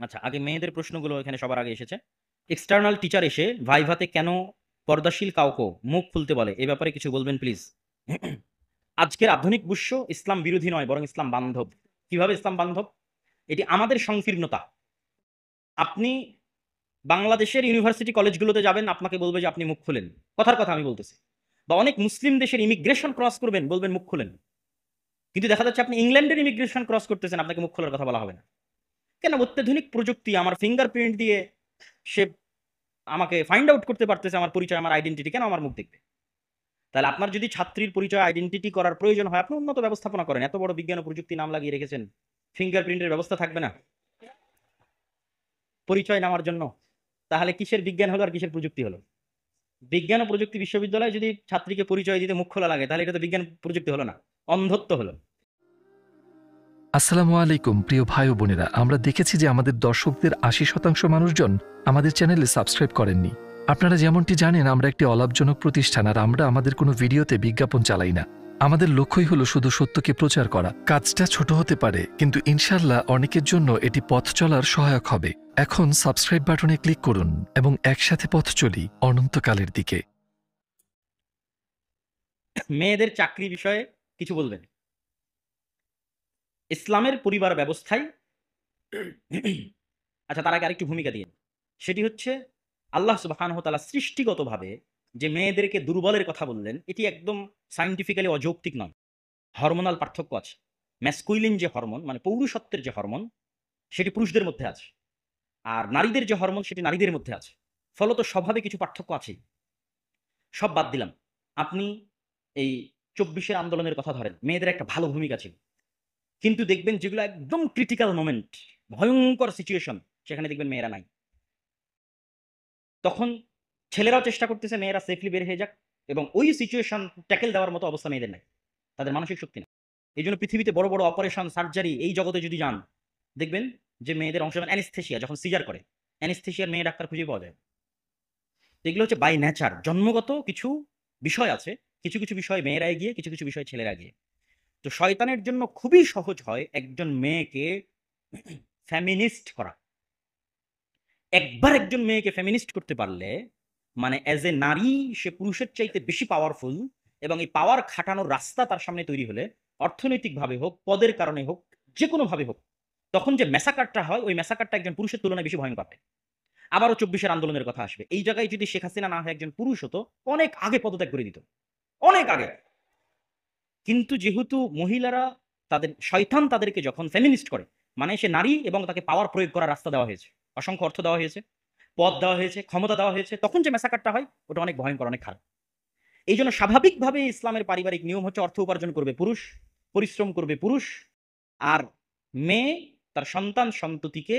আচ্ছা, আগে মেয়েদের প্রশ্নগুলো এখানে সবার আগে এসেছে। এক্সটার্নাল টিচার এসে ভাইভাতে কেন পর্দাশীল কাউকে মুখ খুলতে বলে, এ ব্যাপারে কিছু বলবেন প্লিজ। আজকের আধুনিক বিশ্ব ইসলাম বিরোধী নয়, বরং ইসলাম বান্ধব। কিভাবে ইসলাম বান্ধব? এটি আমাদের সংকীর্ণতা। আপনি বাংলাদেশের ইউনিভার্সিটি কলেজগুলোতে যাবেন, আপনাকে বলবে যে আপনি মুখ খুলেন, কথার কথা আমি বলতেছি। বা অনেক মুসলিম দেশের ইমিগ্রেশন ক্রস করবেন, বলবেন মুখ খুলেন। কিন্তু দেখা যাচ্ছে আপনি ইংল্যান্ডের ইমিগ্রেশন ক্রস করতেছেন, আপনাকে মুখ খোলার কথা বলা হবে না। কেন? অত্যাধুনিক প্রযুক্তি, আমার ফিঙ্গারপ্রিন্ট দিয়ে সে আমাকে ফাইন্ড আউট করতে পারতেছে আমার পরিচয়, আমার আইডেন্টিটি, কেন আমার মুখ দেখবে? তাহলে আপনার যদি ছাত্রীর পরিচয় আইডেন্টিটি করার প্রয়োজন হয়, আপনি উন্নত ব্যবস্থাপনা করেন। এত বড় বিজ্ঞান ও প্রযুক্তি নাম লাগিয়ে রেখেছেন, ফিঙ্গারপ্রিন্টের ব্যবস্থা থাকবে না পরিচয় নেওয়ার জন্য? তাহলে কিসের বিজ্ঞান হলো আর কিসের প্রযুক্তি হলো? বিজ্ঞান ও প্রযুক্তি বিশ্ববিদ্যালয়ে যদি ছাত্রীকে পরিচয় দিতে মুখ খোলা লাগে, তাহলে এটা তো বিজ্ঞান প্রযুক্তি হলো না, অন্ধত্ব হলো। আসসালামু আলাইকুম প্রিয় ভাই ও বোনেরা, আমরা দেখেছি যে আমাদের দর্শকদের ৮০% মানুষজন আমাদের চ্যানেলে সাবস্ক্রাইব করেননি। আপনারা যেমনটি জানেন, আমরা একটি অলাভজনক প্রতিষ্ঠান, আর আমরা আমাদের কোনো ভিডিওতে বিজ্ঞাপন চালাই না। আমাদের লক্ষ্যই হলো শুধু সত্যকে প্রচার করা। কাজটা ছোট হতে পারে, কিন্তু ইনশাল্লাহ অনেকের জন্য এটি পথ চলার সহায়ক হবে। এখন সাবস্ক্রাইব বাটনে ক্লিক করুন এবং একসাথে পথ চলি অনন্তকালের দিকে। মেয়েদের চাকরি বিষয়ে কিছু বলবেন? ইসলামের পরিবার ব্যবস্থায় আচ্ছা, তার আগে আরেকটু ভূমিকা দিয়ে, সেটি হচ্ছে আল্লাহ সুবহানাহু ওয়া তাআলা সৃষ্টিগতভাবে যে মেয়েদেরকে দুর্বলের কথা বললেন, এটি একদম সায়েন্টিফিক্যালি অযৌক্তিক নয়। হরমোনাল পার্থক্য আছে। ম্যাসকুইলিন যে হরমোন, মানে পৌরুষত্বের যে হরমোন, সেটি পুরুষদের মধ্যে আছে। আর নারীদের যে হরমোন, সেটি নারীদের মধ্যে আছে। ফলত স্বভাবে কিছু পার্থক্য আছেই। সব বাদ দিলাম। আপনি এই ২৪-এর আন্দোলনের কথা ধরেন, মেয়েদের একটা ভালো ভূমিকা ছিল। কিন্তু দেখবেন যেগুলো একদম ক্রিটিক্যাল মোমেন্ট, ভয়ঙ্কর সিচুয়েশন, সেখানে দেখবেন মেয়েরা নাই। তখন ছেলেরাও চেষ্টা করতেছে মেয়েরা সেফলি বের হয়ে যাক, এবং ওই সিচুয়েশন ট্যাকেল দেওয়ার মতো অবস্থা মেয়েদের নাই। তাদের মানসিক শক্তি না। এই জন্য পৃথিবীতে বড় বড় অপারেশন, সার্জারি, এই জগতে যদি যান, দেখবেন যে মেয়েদের অংশ, অ্যানেস্থেশিয়া, যখন সিজার করে, অ্যানেস্থেশিয়ার মেয়ে ডাক্তার খুঁজে পাওয়া যায়। এগুলো হচ্ছে বাই নেচার, জন্মগত কিছু বিষয় আছে। কিছু কিছু বিষয় মেয়েরা এগিয়ে, কিছু কিছু বিষয় ছেলেরা এগিয়ে। তো শয়তানের জন্য খুবই সহজ হয় একজন মেয়েকে ফ্যামিনিস্ট করা। একবার একজন মেয়েকে ফেমিনিস্ট করতে পারলে, মানে অ্যাজ এ নারী সে পুরুষের চাইতে বেশি পাওয়ারফুল, এবং এই পাওয়ার খাটানোর রাস্তা তার সামনে তৈরি হলে, অর্থনৈতিকভাবে হোক, পদের কারণে হোক, যে কোনো ভাবে হোক, তখন যে ম্যাসাকারটা হয়, ওই ম্যাসাকারটা একজন পুরুষের তুলনায় বেশি ভয়ঙ্কর হয়। আবারও ২৪-এর আন্দোলনের কথা আসবে। এই জায়গায় যদি শেখ হাসিনা না হয় একজন পুরুষ হতো, অনেক আগে পদত্যাগ করে দিত, অনেক আগে। কিন্তু যেহেতু মহিলারা, তাদের শয়তান তাদেরকে যখন ফেমিনিস্ট করে, মানে সে নারী এবং তাকে পাওয়ার প্রয়োগ করার রাস্তা দেওয়া হয়েছে, অসংখ্য অর্থ দেওয়া হয়েছে, পদ দেওয়া হয়েছে, ক্ষমতা দেওয়া হয়েছে, তখন যে মেসাকারটা হয়, ওটা অনেক ভয়ঙ্কর, অনেক খারাপ। এই জন্য স্বাভাবিকভাবে ইসলামের পারিবারিক নিয়ম হচ্ছে অর্থ উপার্জন করবে পুরুষ, পরিশ্রম করবে পুরুষ, আর মেয়ে তার সন্তান সন্ততিকে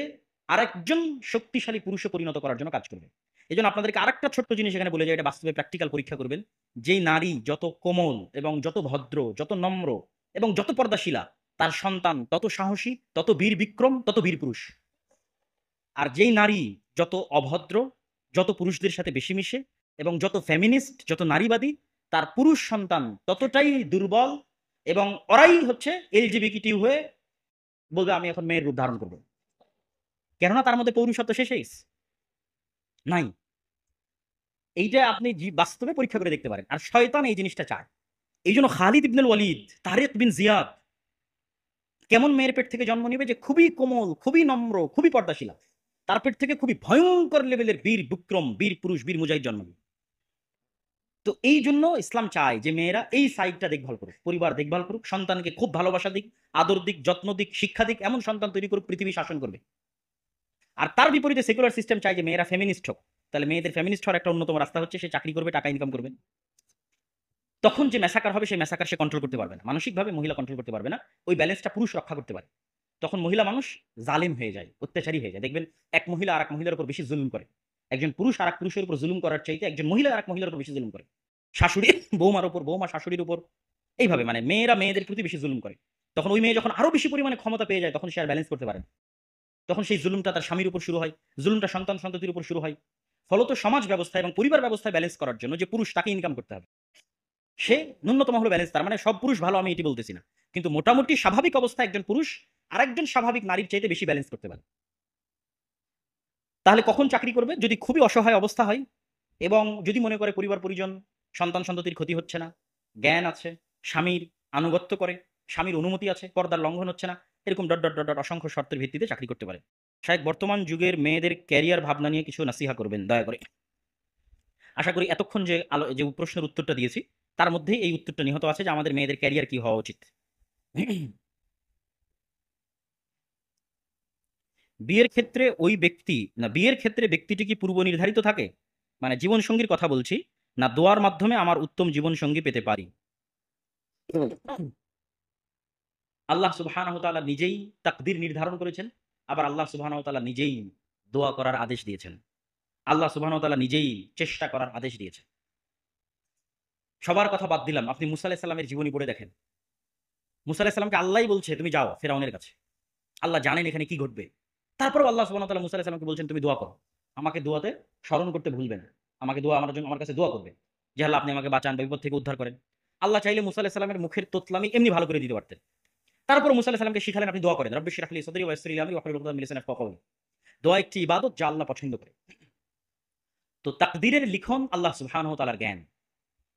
আরেকজন শক্তিশালী পুরুষে পরিণত করার জন্য কাজ করবে। এই জন্য আপনাদেরকে আরেকটা ছোট্ট জিনিস এখানে বলে যায়, এটা বাস্তবে প্র্যাকটিক্যাল পরীক্ষা করবেন। যেই নারী যত কোমল এবং যত ভদ্র, যত নম্র এবং যত পর্দাশীলা, তার সন্তান তত সাহসী, তত বীর বিক্রম, তত বীর পুরুষ। আর যেই নারী যত অভদ্র, যত পুরুষদের সাথে বেশি মিশে, এবং যত ফেমিনিস্ট, যত নারীবাদী, তার পুরুষ সন্তান ততটাই দুর্বল, এবং ওরাই হচ্ছে এলজিবিটি হয়ে বলবে আমি এখন মেয়ের রূপ ধারণ করবো। কেননা তার মধ্যে পৌরুষত্ব শেষ হয়ে গেছে, নাই। এইটা আপনি বাস্তবে পরীক্ষা করে দেখতে পারেন। আর শয়তান এই জিনিসটা চায়। এই জন্য খালিদ ইবনুল ওয়ালিদ, তারেক বিন জিয়াদ কেমন মেয়ের পেট থেকে জন্ম নিবে, যে খুবই কোমল, খুবই নম্র, খুবই পর্দাশীলা, তার পেট থেকে খুবই ভয়ঙ্কর লেভেলের বীর বিক্রম, বীর পুরুষ, বীর মুজাহিদ জন্ম নিবে। তো এই জন্য ইসলাম চায় যে মেয়েরা এই সাইডটা দেখভাল করুক, পরিবার দেখভাল করুক, সন্তানকে খুব ভালোবাসা দিক, আদর দিক, যত্ন দিক, শিক্ষা দিক, এমন সন্তান তৈরি করুক পৃথিবী শাসন করবে। আর তার বিপরীতে সেকুলার সিস্টেম চায় যে মেয়েরা ফেমিনিস্ট হোক। তাহলে মেয়েদের ফেমিনিস্ট হওয়ার একটা অন্যতম রাস্তা হচ্ছে সে চাকরি করবে, টাকা ইনকাম করবে। তখন যে ম্যাসাকার হবে, সেই ম্যাসাকার সে কন্ট্রোল করতে পারবে না, মানসিকভাবে মহিলা কন্ট্রোল করতে পারবে না। ওই ব্যালেন্সটা পুরুষ রক্ষা করতে পারে। তখন মহিলা মানুষ জালিম হয়ে যায়, অত্যাচারী হয়ে যায়। দেখবেন এক মহিলা আর এক মহিলার উপর বেশি জুলুম করে। একজন পুরুষ আর এক পুরুষের উপর জুলুম করার চাইতে একজন মহিলা আর এক মহিলার উপর বেশি জুলুম করে। শাশুড়ি বৌমার উপর, বৌমা শাশুড়ির উপর, এইভাবে মানে মেয়েরা মেয়েদের প্রতি বেশি জুলুম করে। তখন ওই মেয়ে যখন আরো বেশি পরিমাণে ক্ষমতা পেয়ে যায়, তখন সে আর ব্যালেন্স করতে পারে না। তখন সেই জুলুমটা তার স্বামীর উপর শুরু হয়, জুলুমটা সন্তান সন্ততির উপর শুরু হয়। ফলত সমাজ ব্যবস্থা এবং পরিবার ব্যবস্থায় ব্যালেন্স করার জন্য যে পুরুষ, তাকে ইনকাম করতে হবে। সে ন্যূনতম হলো ব্যালেন্স। তার মানে সব পুরুষ ভালো, আমি এটি বলতেছি না, কিন্তু মোটামুটি স্বাভাবিক অবস্থায় একজন পুরুষ আরেকজন স্বাভাবিক নারীর চাইতে বেশি ব্যালেন্স করতে পারে। তাহলে কখন চাকরি করবে? যদি খুবই অসহায় অবস্থা হয় এবং যদি মনে করে পরিবার পরিজন, সন্তান সন্ততির ক্ষতি হচ্ছে না, জ্ঞান আছে, স্বামীর আনুগত্য করে, স্বামীর অনুমতি আছে, পর্দার লঙ্ঘন হচ্ছে না, এরকম ডট ডট ডট ডট অসংখ্য শর্তের ভিত্তিতে চাকরি করতে পারে। শায়খ বর্তমান যুগের মেয়েদের ক্যারিয়ার ভাবনা নিয়ে কিছু নাসিহা করবেন দয়া করে। আশা করি এতক্ষণ যে প্রশ্নের উত্তরটা দিয়েছি তার মধ্যেই এই উত্তরটা নিহত আছে যে আমাদের মেয়েদের ক্যারিয়ার কি হওয়া উচিত। বিয়ের ক্ষেত্রে ব্যক্তিটি কি পূর্ব নির্ধারিত থাকে? মানে জীবন সঙ্গীর কথা বলছি, না দোয়ার মাধ্যমে আমার উত্তম জীবন সঙ্গী পেতে পারি? আল্লাহ সুবহানাহু ওয়া তাআলা নিজেই তাকদীর নির্ধারণ করেছেন, আবার আল্লাহ সুবহানাহু ওয়া তাআলা নিজেই দোয়া করার আদেশ দিয়েছেন। আল্লাহ সুবহানাহু ওয়া তাআলা নিজেই চেষ্টা করার আদেশ দিয়েছেন। সবার কথা বাদ দিলাম, আপনি মুসা আলাইহিস সালামের জীবনী পড়ে দেখেন। মুসা আলাইহিস সালামকে আল্লাহই বলছে তুমি যাও ফিরআউনের কাছে। আল্লাহ জানেন এখানে কি ঘটবে। তারপরেও আল্লাহ সুবহানাহু ওয়া তাআলা মুসা আলাইহিস সালামকে বলছেন তুমি দোয়া করো। আমাকে দোয়াতে স্মরণ করতে ভুলবেন না। আমাকে দোয়া আমার জন্য আমার কাছে দোয়া করবে। যে আল্লাহ আপনি আমাকে বাঁচান বা বিপদ থেকে উদ্ধার করেন। আল্লাহ চাইলে মুসা আলাইহিস সালামের মুখের তোতলামি এমনি ভালো করে দিতে পারতেন। তারপর মুসা আলাইহিস সালামকে শিখালেন আপনি দোয়া করেন। রব্বি ইশরাহ লি সাদরি ওয়া ইয়াসসির লি আমরি ওয়াহলুল উকদাতাম মিন লিসানি ইয়াফকাহু কওলি। দোয়া একটি ইবাদত যা আল্লাহ পছন্দ করে। তো তাকদীরের লিখন আল্লাহ সুবহানাহু ওয়া তাআলার জ্ঞান।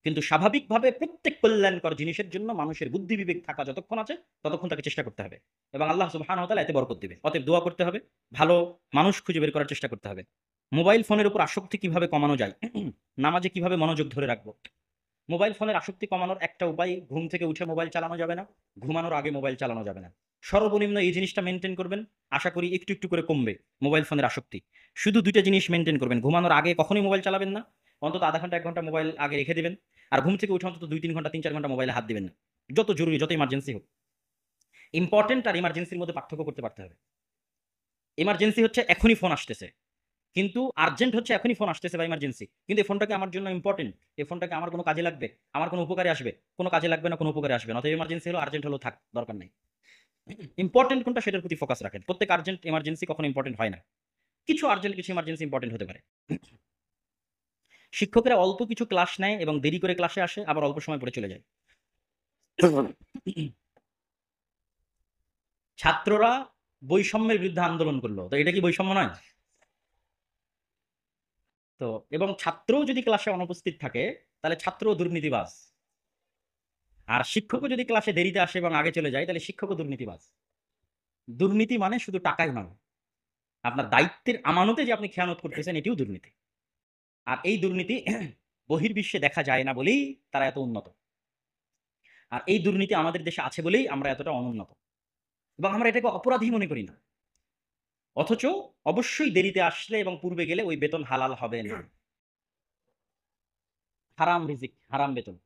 কিন্তু স্বাভাবিকভাবে প্রত্যেক কল্যাণকর জিনিসের জন্য মানুষের বুদ্ধি বিবেক থাকা যতক্ষণ আছে ততক্ষণ তাকে চেষ্টা করতে হবে এবং আল্লাহ সুবহানাহু ওয়া তাআলা এতে বরকত দিবে। অতএব দোয়া করতে হবে, ভালো মানুষ খুঁজে বের করার চেষ্টা করতে হবে। মোবাইল ফোনের উপর আসক্তি কিভাবে কমানো যায়? নামাজে কিভাবে মনোযোগ ধরে রাখবো? মোবাইল ফোনের আসক্তি কমানোর একটা উপায়, ঘুম থেকে উঠে মোবাইল চালানো যাবে না, ঘুমানোর আগে মোবাইল চালানো যাবে না। সর্বনিম্ন এই জিনিসটা মেনটেন করবেন, আশা করি একটু একটু করে কমবে মোবাইল ফোনের আসক্তি। শুধু দুইটা জিনিস মেনটেন করবেন, ঘুমানোর আগে কখনোই মোবাইল চালাবেন না, অন্তত আধা ঘন্টা 1 ঘন্টা মোবাইল আগে রেখে দিবেন। আর ঘুম থেকে উঠে অন্তত 2-3 ঘন্টা 3-4 ঘন্টা মোবাইলে হাত দিবেন না। যত জরুরি, যত ইমার্জেন্সি হোক। ইম্পর্টেন্ট আর ইমার্জেন্সির মধ্যে পার্থক্য করতে পারতে হবে। ইমার্জেন্সি হচ্ছে এখনই ফোন আসতেছে, কিন্তু আর্জেন্ট হচ্ছে এখনই ফোন আসতেছে বা ইমার্জেন্সি, কিন্তু এই ফোনটাকে আমার জন্য ইম্পর্টেন্ট, এই ফোনটাকে আমার কোনো কাজে লাগবে, আমার কোনো উপকারে আসবে, কোনো কাজে লাগবে না, কোনো উপকারে আসবে না। অতএব ইমার্জেন্সি হলো, আর্জেন্ট হলো থাক, দরকার নেই। ইম্পর্টেন্ট কোনটা সেটার প্রতি ফোকাস রাখেন। প্রত্যেক আর্জেন্ট ইমার্জেন্সি কখনো ইম্পর্টেন্ট হয় না। কিছু আর্জেন্ট কিছু ইমার্জেন্সি ইম্পর্টেন্ট হতে পারে। শিক্ষকেরা অল্প কিছু ক্লাস নেয় এবং দেরি করে ক্লাসে আসে, আবার অল্প সময় পরে চলে যায়। ছাত্ররা বৈষম্যের বিরুদ্ধে আন্দোলন করলো, তো এটা কি বৈষম্য নয়? তো এবং ছাত্রও যদি ক্লাসে অনুপস্থিত থাকে তাহলে ছাত্রও দুর্নীতিবাজ, আর শিক্ষকও যদি ক্লাসে দেরিতে আসে এবং আগে চলে যায় তাহলে শিক্ষকও দুর্নীতিবাজ। দুর্নীতি মানে শুধু টাকাই নয়, আপনার দায়িত্বের আমানতে যে আপনি খেয়ানত করতেছেন এটিও দুর্নীতি। আর এই দুর্নীতি বহির্বিশ্বে দেখা যায় না বলেই তারা এত উন্নত, আর এই দুর্নীতি আমাদের দেশে আছে বলেই আমরা এতটা অনুন্নত এবং আমরা এটাকে অপরাধী মনে করি না। অথচ অবশ্যই দেরিতে আসলে এবং পূর্বে গেলে ওই বেতন হালাল হবে না, হারাম রিজিক, হারাম বেতন।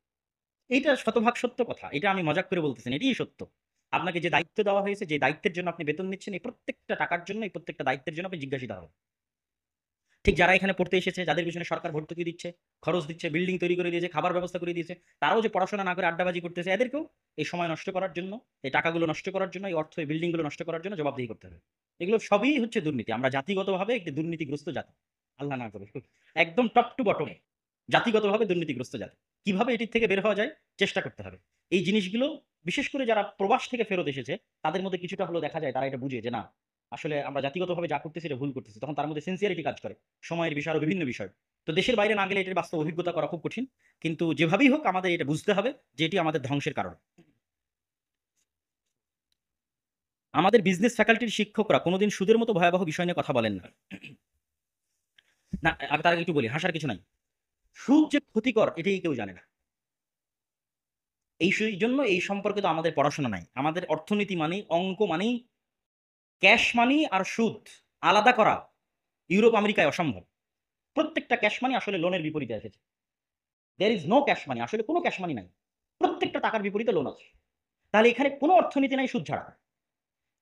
এইটা শতভাগ সত্য কথা, এটা আমি মজাক করে বলতেছি না, এটাই সত্য। আপনাকে যে দায়িত্ব দেওয়া হয়েছে, যে দায়িত্বের জন্য আপনি বেতন নিচ্ছেন, এই প্রত্যেকটা টাকার জন্য, এই প্রত্যেকটা দায়িত্বের জন্য আপনি জিজ্ঞাসিত হবেন। ঠিক যারা এখানে পড়তে এসেছে, যাদের পিছনে সরকার ভর্তুকি দিচ্ছে, খরচ দিচ্ছে, বিল্ডিং তৈরি করে দিয়েছে, খাবার ব্যবস্থা করে দিয়েছে, তারাও যে পড়াশোনা না করে আড্ডাবাজি করতেছে, এদেরকেও এই সময় নষ্ট করার জন্য, এই টাকাগুলো নষ্ট করার জন্য, এই অর্থ, এই বিল্ডিং গুলো নষ্ট করার জন্য জবাবদিহি করতে হবে। এগুলো সবই হচ্ছে দুর্নীতি। আমরা জাতিগতভাবে একটি দুর্নীতিগ্রস্ত জাতি, আল্লাহ না করে, একদম টপ টু বটম জাতিগতভাবে দুর্নীতিগ্রস্ত জাতি। কিভাবে এটির থেকে বের হওয়া যায় চেষ্টা করতে হবে। এই জিনিসগুলো বিশেষ করে যারা প্রবাস থেকে ফেরত এসেছে তাদের মধ্যে কিছুটা হলেও দেখা যায়, তারা এটা বুঝে যে না, আসলে আমরা জাতিগতভাবে যা করতেছি এটা ভুল করতেছি, তখন তার মধ্যে সিনসিয়ারিটি কাজ করে, সময়ের বিষয় আরো বিভিন্ন বিষয়। তো দেশের বাইরে না গেলে এটার বাস্তব অভিজ্ঞতা করা খুব কঠিন, কিন্তু যেভাবেই হোক আমাদের এটা বুঝতে হবে যে এটি আমাদের ধ্বংসের কারণ। আমাদের বিজনেস ফ্যাকাল্টির শিক্ষকরা কোনোদিন সুদের মতো ভয়াবহ বিষয় নিয়ে কথা বলেন না। না, আমি তার আগে একটু বলি, হাসার কিছু নাই। সুদ যে ক্ষতিকর এটাই কেউ জানে না। জন্য এই সম্পর্কে তো আমাদের পড়াশোনা নাই। আমাদের অর্থনীতি মানেই, অঙ্ক মানেই ক্যাশ মানি আর সুদ আলাদা করা ইউরোপ আমেরিকায় অসম্ভব। প্রত্যেকটা ক্যাশ মানি আসলে লোনের বিপরীতে এসেছে। There is no cash money, আসলে কোনো ক্যাশ মানি নাই, প্রত্যেকটা টাকার বিপরীতে লোন আছে। তাহলে এখানে কোনো অর্থনীতি নাই সুদ ছাড়া।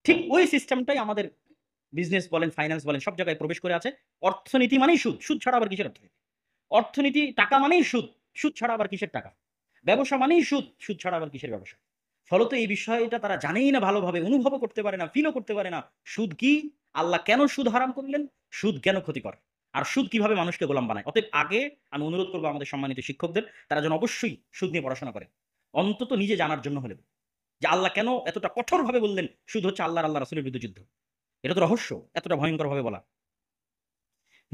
ঠিক ওই সিস্টেমটাই আমাদের বিজনেস বলেন, ফাইন্যান্স বলেন, সব জায়গায় প্রবেশ করে আছে। অর্থনীতি মানেই সুদ, সুদ ছাড়া আবার কিসের অর্থনীতি? অর্থনীতি টাকা মানেই সুদ, সুদ ছাড়া আবার কিসের টাকা? ব্যবসা মানেই সুদ, সুদ ছাড়া আবার কিসের ব্যবসা? ফলত এই বিষয়টা তারা জানেই না, ভালোভাবে অনুভবও করতে পারে না, ফিলও করতে পারে না। সুদ কি, আল্লাহ কেন সুদ হারাম করলেন, সুদ কেন ক্ষতিকর, আর সুদ কিভাবে মানুষকে গোলাম বানায়। অতএব আগে আমি অনুরোধ করবো আমাদের সম্মানিত শিক্ষকদের, তারা যেন অবশ্যই সুদ নিয়ে পড়াশোনা করে, অন্তত নিজে জানার জন্য হলেও, যে আল্লাহ কেন এতটা কঠোরভাবে বললেন সুদ হচ্ছে আল্লাহ রাসূলের বিরুদ্ধে যুদ্ধ। এটা তো রহস্য, এতটা ভয়ঙ্কর ভাবে বলা।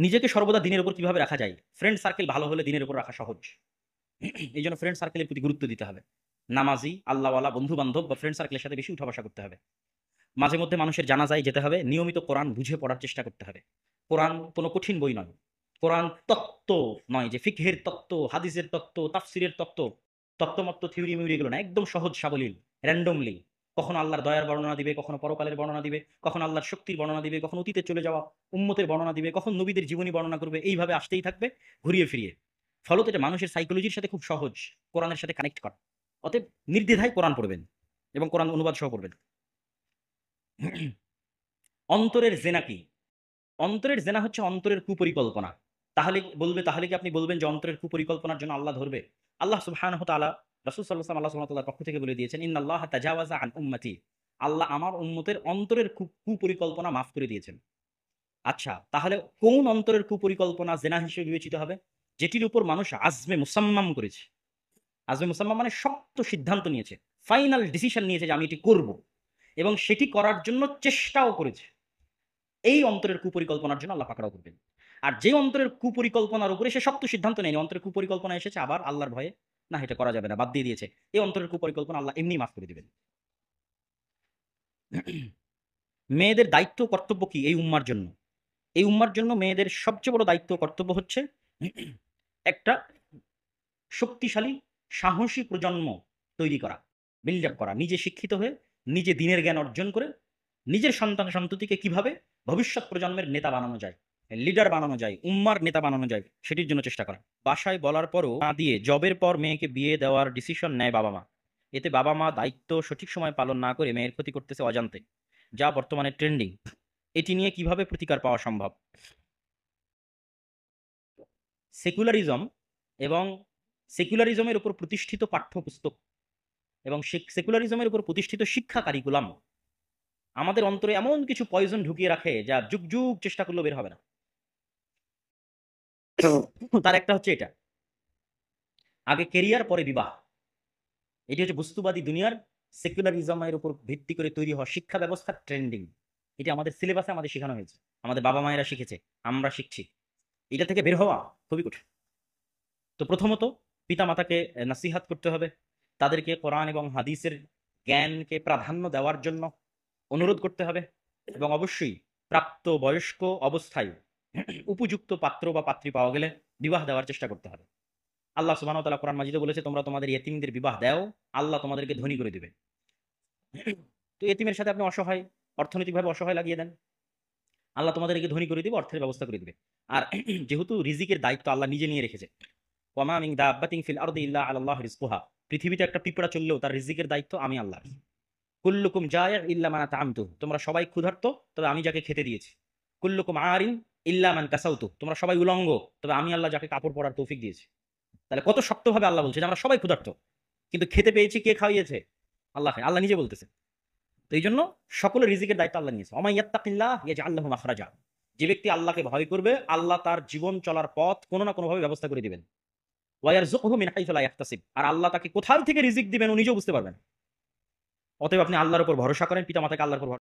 নিজেকে সর্বদা দিনের উপর কিভাবে রাখা যায়? ফ্রেন্ড সার্কেল ভালো হলে দিনের উপর রাখা সহজ। এই জন্য ফ্রেন্ড সার্কেলের প্রতি গুরুত্ব দিতে হবে। নামাজি, আল্লাহওয়ালা বন্ধু বান্ধব বা ফ্রেন্ড সার্কেলের সাথে বেশি উঠা বসা করতে হবে। মাঝে মধ্যে মানুষের জানাজায় যেতে হবে, নিয়মিত কোরআন বুঝে পড়ার চেষ্টা করতে হবে। কোরআন কোনো কঠিন বই নয়। কোরআন তত্ত্ব নয় যে ফিকহের তত্ত্ব, হাদিসের তত্ত্ব, তাফসিরের তত্ত্ব, তত্ত্বমত্ত থিওরি মিউরি এগুলো না, একদম সহজ সাবলীল, র্যান্ডমলি। কখনো আল্লাহর দয়ার বর্ণনা দিবে, কখনো পরকালের বর্ণনা দিবে, কখনো আল্লাহর শক্তির বর্ণনা দিবে, কখনো অতীতে চলে যাওয়া উম্মতের বর্ণনা দিবে, কখন নবীদের জীবনী বর্ণনা করবে, এইভাবে আসতেই থাকবে ঘুরিয়ে ফিরিয়ে। ফলত এটা মানুষের সাইকোলজির সাথে খুব সহজ কোরআনের সাথে কানেক্ট করা। অতএব নির্দ্বিধায় কোরআন পড়বেন এবং কোরআন অনুবাদ সহ পড়বেন। অন্তরের জেনা কি? অন্তরের জেনা হচ্ছে অন্তরের কুপরিকল্পনা। তাহলে কি আপনি বলবেন যে অন্তরের কুপরিকল্পনার জন্য আল্লাহ ধরবে? আল্লাহ সুবহানাহু ওয়া তাআলা, রাসূল সাল্লাল্লাহু আলাইহি ওয়াসাল্লামের পক্ষ থেকে বলে দিয়েছেন, ইন্নাল্লাহা তাজাওয়াজা আন উম্মতি। আল্লাহ আমার উম্মতের অন্তরের কুপরিকল্পনা মাফ করে দিয়েছেন। আচ্ছা, তাহলে কোন অন্তরের কুপরিকল্পনা জেনা হিসেবে বিবেচিত হবে? যেটির উপর মানুষ আজমে মুসাম্মাম করেছে। আজমে মুসাম্মাম মানে শক্ত সিদ্ধান্ত নিয়েছে, ফাইনাল ডিসিশন নিয়েছে যে আমি এটি করব, এবং সেটি করার জন্য চেষ্টাও করেছে। এই অন্তরের কুপরিকল্পনার জন্য আল্লাহ পাকড়াও করবেন। আর যে অন্তরের কুপরিকল্পনার উপরে সে শক্ত সিদ্ধান্ত নেয়নি, অন্তরের কুপরিকল্পনা এসেছে আবার আল্লাহর ভয়ে, না এটা করা যাবে না, বাদ দিয়ে দিয়েছে, এই অন্তরের কুপরিকল্পনা আল্লাহ এমনি মাফ করে দিবেন। মেয়েদের দায়িত্ব কর্তব্য কি এই উম্মার জন্য? এই উম্মার জন্য মেয়েদের সবচেয়ে বড় দায়িত্ব কর্তব্য হচ্ছে একটা শক্তিশালী সাহসী প্রজন্ম তৈরি করা, বিল্ড আপ করা, নিজে শিক্ষিত হয়ে নিজে দিনের জ্ঞান অর্জন করে নিজের সন্তান সন্ততিকে কিভাবে ভবিষ্যৎ প্রজন্মের নেতা বানানো যায়, লিডার বানানো যায়, উম্মার নেতা বানানো যায়, সেটির জন্য চেষ্টা করা। বাসায় বলার পরও না দিয়ে জবের পর মেয়েকে বিয়ে দেওয়ার ডিসিশন নেয় বাবা মা। এতে বাবা মা দায়িত্ব সঠিক সময় পালন না করে মেয়ের ক্ষতি করতেছে অজান্তে, যা বর্তমানে ট্রেন্ডিং। এটি নিয়ে কিভাবে প্রতিকার পাওয়া সম্ভব? সেকুলারিজম এবং সেকুলারিজমের উপর প্রতিষ্ঠিত পাঠ্যপুস্তক এবং সেকুলারিজমের উপর প্রতিষ্ঠিত শিক্ষা কারিকুলাম আমাদের অন্তরে এমন কিছু পয়জন ঢুকিয়ে রাখে যা যুগ যুগ চেষ্টা করলেও বের হবে না। তার একটা হচ্ছে এটা, আগে কেরিয়ার পরে বিবাহ। এটি হচ্ছে বস্তুবাদী দুনিয়ার সেকুলারিজমের উপর ভিত্তি করে তৈরি হওয়া শিক্ষা ব্যবস্থার ট্রেন্ডিং। এটি আমাদের সিলেবাসে আমাদের শেখানো হয়েছে, আমাদের বাবা মায়েরা শিখেছে, আমরা শিখছি। এটা থেকে বের হওয়া খুবই কঠিন। তো প্রথমত পিতা মাতাকে নাসিহাত করতে হবে, তাদেরকে কোরআন এবং হাদিসের জ্ঞানকে প্রাধান্য দেওয়ার জন্য অনুরোধ করতে হবে, এবং অবশ্যই প্রাপ্ত বয়স্ক অবস্থায় উপযুক্ত পাত্র বা পাত্রী পাওয়া গেলে বিবাহ দেওয়ার চেষ্টা করতে হবে। আল্লাহ সুবহানাহু ওয়া তাআলা কোরআন মাজিদে বলেছে, তোমরা তোমাদের ইয়েতিমদের বিবাহ দাও, আল্লাহ তোমাদেরকে ধনী করে দিবে। তো ইয়েতিমের সাথে আপনি অসহায়, অর্থনৈতিকভাবে অসহায় লাগিয়ে দেন, আল্লাহ তোমাদেরকে ধনী করে দিবে, অর্থের ব্যবস্থা করে দিবে। আর যেহেতু রিজিকের দায়িত্ব আল্লাহ নিজে নিয়ে রেখেছে, ওয়ামা মিন দাব্বাতিন ফিল আরদি ইল্লা আলাল্লাহি রিজকুহা, পৃথিবীতে একটা পিঁপড়া চললেও তার রিজিকের দায়িত্ব আমি আল্লাহ। কুল্লুকুম জায় ইল্লা মান আতআমতু, তোমরা সবাই ক্ষুধার্ত তবে আমি যাকে খেতে দিয়েছি। কুল্লুকুম আরিন ইল্লা মান কাসাউতু, তোমরা সবাই উলঙ্গ তবে আমি আল্লাহ যাকে কাপড় পরার তৌফিক দিয়েছি। তাহলে কত শক্তভাবে আল্লাহ বলছে যে আমরা সবাই ক্ষুধার্ত, কিন্তু খেতে পেয়েছি, কে খাওয়িয়েছে? আল্লাহ, আল্লাহ নিজে বলতেছে। তো এই জন্য সকলের রিজিকের দায়িত্ব আল্লাহ নিয়েছে। ওয়া মান ইয়াত্তাকিল্লাহ ইয়াজআল লাহু মাখরাজা, যে ব্যক্তি আল্লাহকে ভয় করবে আল্লাহ তার জীবন চলার পথ কোনো না কোনোভাবে ব্যবস্থা করে দিবেন। ওয়া ইয়ারযুকহু মিন হাইথু লা ইয়াহতাসিব, আর আল্লাহ তাকে কোথা থেকে রিজিক দিবেন ও নিজেও বুঝতে পারবেন। অতএব আপনি আল্লাহর উপর ভরসা করেন, পিতা মাতাকে আল্লাহর উপর